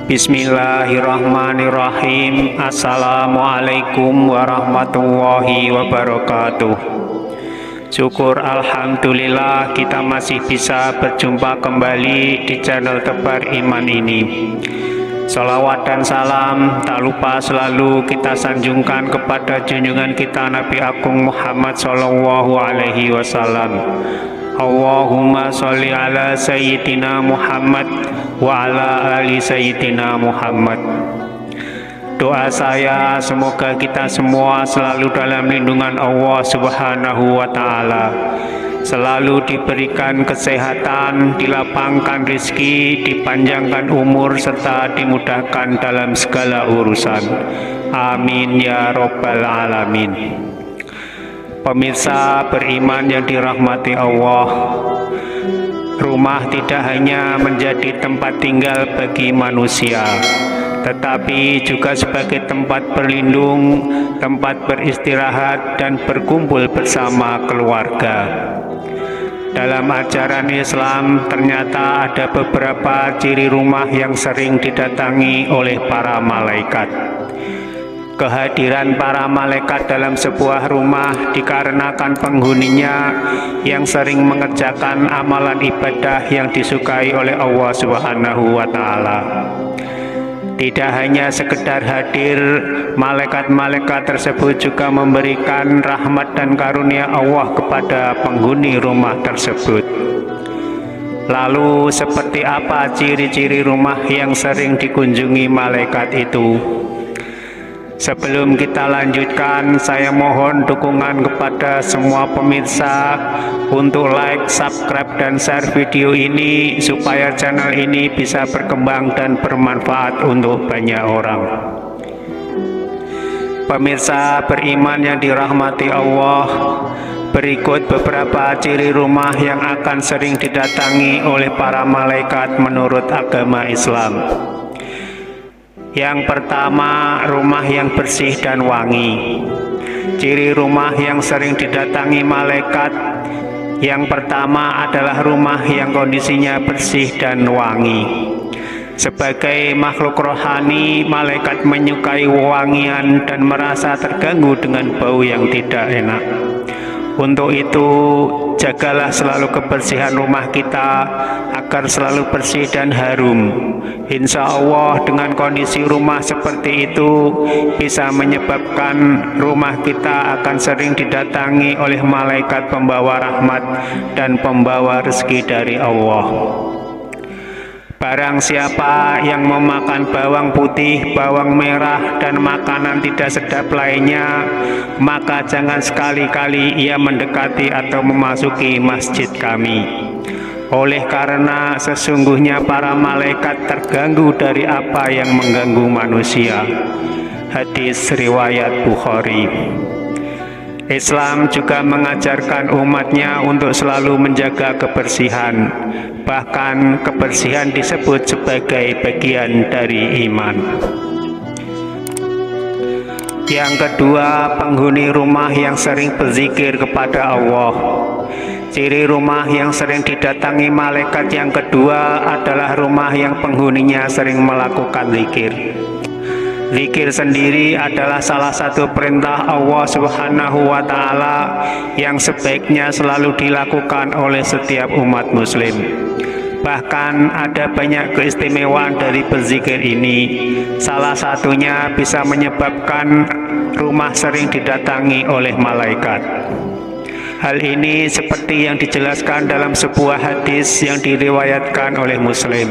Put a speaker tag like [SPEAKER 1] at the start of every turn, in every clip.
[SPEAKER 1] Bismillahirrahmanirrahim. Assalamualaikum warahmatullahi wabarakatuh. Syukur alhamdulillah kita masih bisa berjumpa kembali di channel Tebar Iman ini. Salawat dan salam tak lupa selalu kita sanjungkan kepada junjungan kita Nabi Agung Muhammad Sallallahu Alaihi Wasallam. Allahumma sholli ala Sayyidina Muhammad wa ala ali Sayyidina Muhammad. Doa saya semoga kita semua selalu dalam lindungan Allah Subhanahu wa Ta'ala, selalu diberikan kesehatan, dilapangkan rezeki, dipanjangkan umur, serta dimudahkan dalam segala urusan. Amin ya Rabbal Alamin. Pemirsa beriman yang dirahmati Allah, rumah tidak hanya menjadi tempat tinggal bagi manusia, tetapi juga sebagai tempat berlindung, tempat beristirahat, dan berkumpul bersama keluarga. Dalam ajaran Islam ternyata ada beberapa ciri rumah yang sering didatangi oleh para malaikat. Kehadiran para malaikat dalam sebuah rumah dikarenakan penghuninya yang sering mengerjakan amalan ibadah yang disukai oleh Allah Subhanahu wa Ta'ala. Tidak hanya sekedar hadir, malaikat-malaikat tersebut juga memberikan rahmat dan karunia Allah kepada penghuni rumah tersebut. Lalu seperti apa ciri-ciri rumah yang sering dikunjungi malaikat itu? Sebelum kita lanjutkan, saya mohon dukungan kepada semua pemirsa untuk like, subscribe, dan share video ini supaya channel ini bisa berkembang dan bermanfaat untuk banyak orang. Pemirsa beriman yang dirahmati Allah, berikut beberapa ciri rumah yang akan sering didatangi oleh para malaikat menurut agama Islam. Yang pertama, rumah yang bersih dan wangi. Ciri rumah yang sering didatangi malaikat yang pertama adalah rumah yang kondisinya bersih dan wangi. Sebagai makhluk rohani, malaikat menyukai wangian dan merasa terganggu dengan bau yang tidak enak. Untuk itu, jagalah selalu kebersihan rumah kita agar selalu bersih dan harum. Insya Allah dengan kondisi rumah seperti itu bisa menyebabkan rumah kita akan sering didatangi oleh malaikat pembawa rahmat dan pembawa rezeki dari Allah. Barang siapa yang memakan bawang putih, bawang merah, dan makanan tidak sedap lainnya, maka jangan sekali-kali ia mendekati atau memasuki masjid kami. Oleh karena sesungguhnya para malaikat terganggu dari apa yang mengganggu manusia. Hadis riwayat Bukhari. Islam juga mengajarkan umatnya untuk selalu menjaga kebersihan. Bahkan kebersihan disebut sebagai bagian dari iman. Yang kedua, penghuni rumah yang sering berzikir kepada Allah. Ciri rumah yang sering didatangi malaikat yang kedua adalah rumah yang penghuninya sering melakukan zikir. Zikir sendiri adalah salah satu perintah Allah Subhanahu wa Ta'ala yang sebaiknya selalu dilakukan oleh setiap umat muslim. Bahkan ada banyak keistimewaan dari berzikir ini. Salah satunya bisa menyebabkan rumah sering didatangi oleh malaikat. Hal ini seperti yang dijelaskan dalam sebuah hadis yang diriwayatkan oleh Muslim.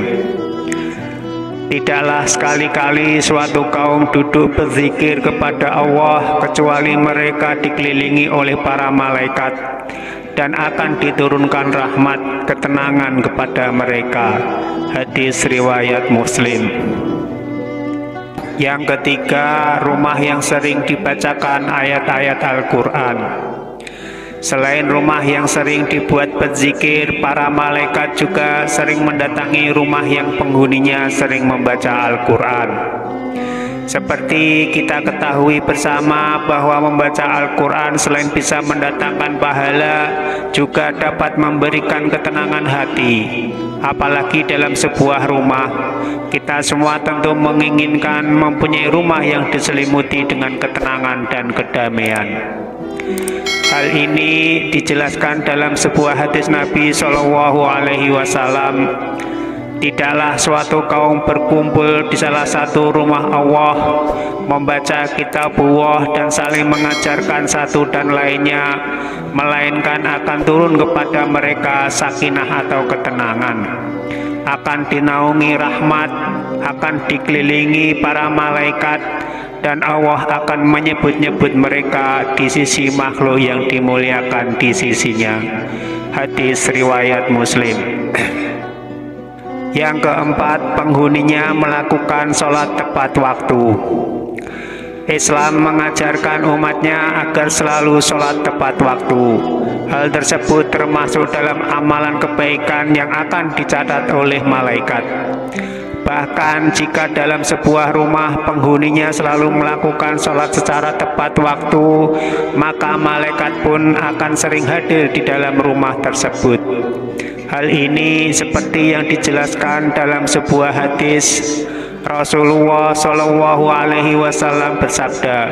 [SPEAKER 1] Tidaklah sekali-kali suatu kaum duduk berzikir kepada Allah kecuali mereka dikelilingi oleh para malaikat dan akan diturunkan rahmat ketenangan kepada mereka. Hadis riwayat Muslim. Yang ketiga, rumah yang sering dibacakan ayat-ayat Al-Quran. Selain rumah yang sering dibuat berzikir, para malaikat juga sering mendatangi rumah yang penghuninya sering membaca Al-Quran. Seperti kita ketahui bersama bahwa membaca Al-Quran selain bisa mendatangkan pahala, juga dapat memberikan ketenangan hati. Apalagi dalam sebuah rumah, kita semua tentu menginginkan mempunyai rumah yang diselimuti dengan ketenangan dan kedamaian. Hal ini dijelaskan dalam sebuah hadis Nabi Shallallahu Alaihi Wasallam. Tidaklah suatu kaum berkumpul di salah satu rumah Allah, membaca kitabullah dan saling mengajarkan satu dan lainnya, melainkan akan turun kepada mereka sakinah atau ketenangan, akan dinaungi rahmat, akan dikelilingi para malaikat, dan Allah akan menyebut-nyebut mereka di sisi makhluk yang dimuliakan di sisinya. Hadis riwayat Muslim. Yang keempat, penghuninya melakukan sholat tepat waktu. Islam mengajarkan umatnya agar selalu sholat tepat waktu. Hal tersebut termasuk dalam amalan kebaikan yang akan dicatat oleh malaikat. Bahkan jika dalam sebuah rumah penghuninya selalu melakukan sholat secara tepat waktu, maka malaikat pun akan sering hadir di dalam rumah tersebut. Hal ini seperti yang dijelaskan dalam sebuah hadis, Rasulullah Shallallahu Alaihi Wasallam bersabda,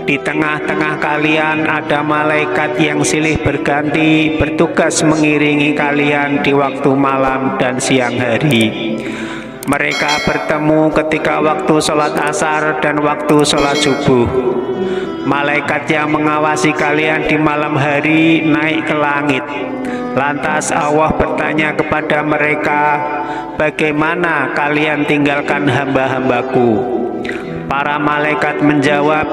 [SPEAKER 1] di tengah-tengah kalian ada malaikat yang silih berganti bertugas mengiringi kalian di waktu malam dan siang hari. Mereka bertemu ketika waktu sholat asar dan waktu sholat subuh. Malaikat yang mengawasi kalian di malam hari naik ke langit. Lantas Allah bertanya kepada mereka, bagaimana kalian tinggalkan hamba-hambaku? Para malaikat menjawab,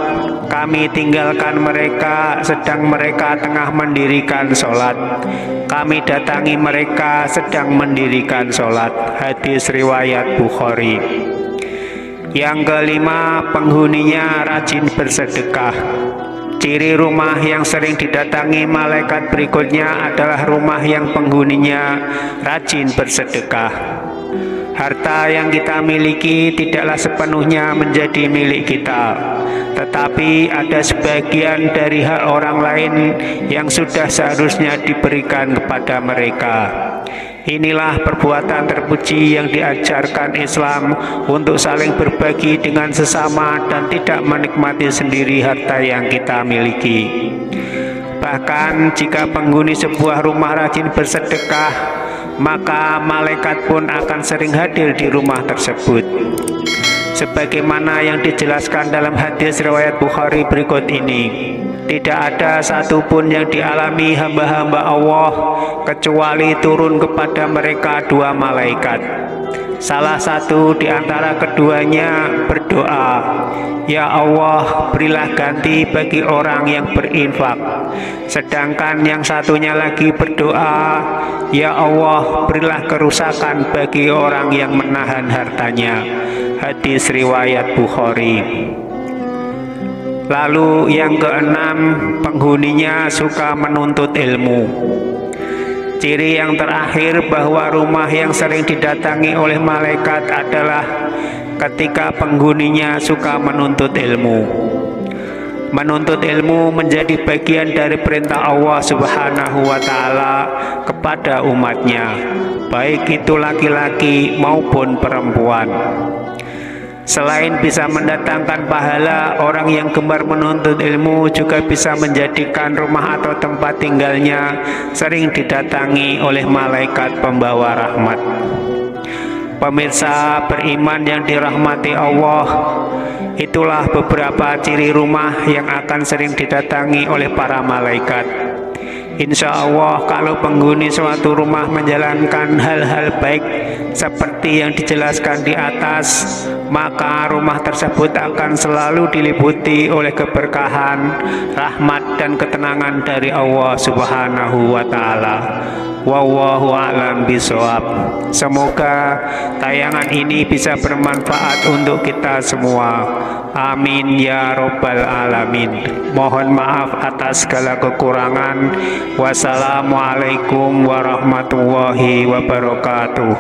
[SPEAKER 1] kami tinggalkan mereka sedang mereka tengah mendirikan sholat. Kami datangi mereka sedang mendirikan sholat. Hadis riwayat Bukhari. Yang kelima, penghuninya rajin bersedekah. Ciri rumah yang sering didatangi malaikat berikutnya adalah rumah yang penghuninya rajin bersedekah. Harta yang kita miliki tidaklah sepenuhnya menjadi milik kita, tetapi ada sebagian dari hak orang lain yang sudah seharusnya diberikan kepada mereka. Inilah perbuatan terpuji yang diajarkan Islam untuk saling berbagi dengan sesama dan tidak menikmati sendiri harta yang kita miliki. Bahkan jika penghuni sebuah rumah rajin bersedekah, maka malaikat pun akan sering hadir di rumah tersebut. Sebagaimana yang dijelaskan dalam hadis riwayat Bukhari berikut ini, tidak ada satupun yang dialami hamba-hamba Allah kecuali turun kepada mereka dua malaikat. Salah satu di antara keduanya berdoa, ya Allah, berilah ganti bagi orang yang berinfak. Sedangkan yang satunya lagi berdoa, ya Allah, berilah kerusakan bagi orang yang menahan hartanya. Hadis riwayat Bukhari. Lalu yang keenam, penghuninya suka menuntut ilmu. Ciri yang terakhir bahwa rumah yang sering didatangi oleh malaikat adalah ketika penghuninya suka menuntut ilmu. Menuntut ilmu menjadi bagian dari perintah Allah Subhanahu wa Ta'ala kepada umatnya, baik itu laki-laki maupun perempuan. Selain bisa mendatangkan pahala, orang yang gemar menuntut ilmu juga bisa menjadikan rumah atau tempat tinggalnya sering didatangi oleh malaikat pembawa rahmat. Pemirsa beriman yang dirahmati Allah, itulah beberapa ciri rumah yang akan sering didatangi oleh para malaikat. Insya Allah, kalau penghuni suatu rumah menjalankan hal-hal baik seperti yang dijelaskan di atas, maka rumah tersebut akan selalu diliputi oleh keberkahan, rahmat, dan ketenangan dari Allah Subhanahu wa Ta'ala. Wallahu a'lam bishawab. Semoga tayangan ini bisa bermanfaat untuk kita semua. Amin ya robbal alamin. Mohon maaf atas segala kekurangan. Wassalamualaikum warahmatullahi wabarakatuh.